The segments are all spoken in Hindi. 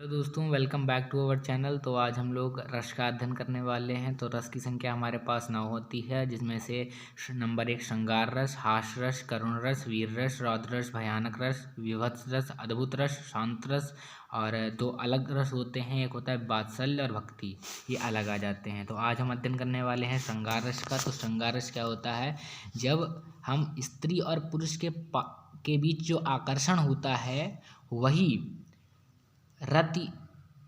तो दोस्तों welcome back to our channel. तो आज हम लोग रस का अध्ययन करने वाले हैं। तो रस की संख्या हमारे पास 9 होती है, जिसमें से नंबर 1 श्रृंगार रस, हास रस, करुण रस, वीर रस, रौद्र रस, भयानक रस, विभत्स रस, अद्भुत रस, शांत रस। और 2 अलग रस होते हैं, एक होता है वात्सल्य और भक्ति, ये अलग आ जाते हैं। तो आज हम अध्ययन करने वाले हैं श्रृंगार रस का। तो श्रृंगार रस क्या होता है? जब हम स्त्री और पुरुष के बीच जो आकर्षण होता है वही रति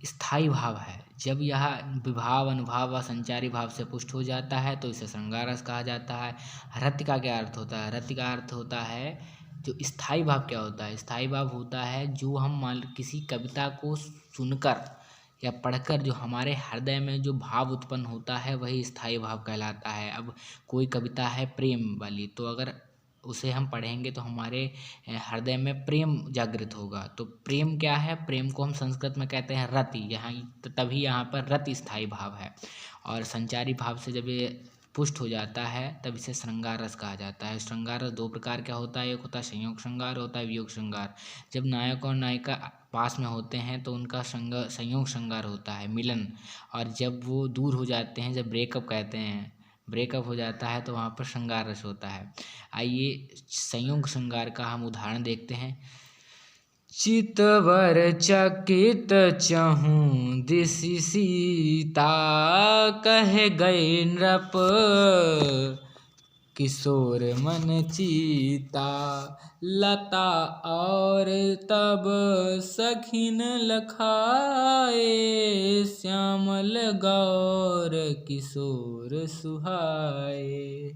स्थायी भाव है। जब यह विभाव अनुभाव व संचारी भाव से पुष्ट हो जाता है तो इसे श्रृंगार रस कहा जाता है। रति का क्या अर्थ होता है? रति का अर्थ होता है जो स्थायी भाव। क्या होता है? स्थायी भाव होता है जो हम मान किसी कविता को सुनकर या पढ़कर जो हमारे हृदय में जो भाव उत्पन्न होता है वही स्थायी भाव कहलाता है। अब कोई कविता है प्रेम वाली, तो अगर उसे हम पढ़ेंगे तो हमारे हृदय में प्रेम जागृत होगा। तो प्रेम क्या है? प्रेम को हम संस्कृत में कहते हैं रति। यहाँ तभी यहाँ पर रति स्थायी भाव है। और संचारी भाव से जब ये पुष्ट हो जाता है तब इसे श्रृंगार रस कहा जाता है। श्रृंगार रस 2 प्रकार का होता है, एक होता है संयोग श्रृंगार, होता है वियोग श्रृंगार। जब नायक और नायिका पास में होते हैं तो उनका संयोग श्रृंगार होता है, मिलन। और जब वो दूर हो जाते हैं, जब ब्रेकअप कहते हैं, ब्रेकअप हो जाता है, तो वहाँ पर श्रृंगार रस होता है। आइए संयोग श्रृंगार का हम उदाहरण देखते हैं। चितवर चकित चहूँ दिसि सीता, कह गए नृप किशोर मन चीता। लता और तब सखिन लखाए, श्यामल गौर किशोर सुहाए।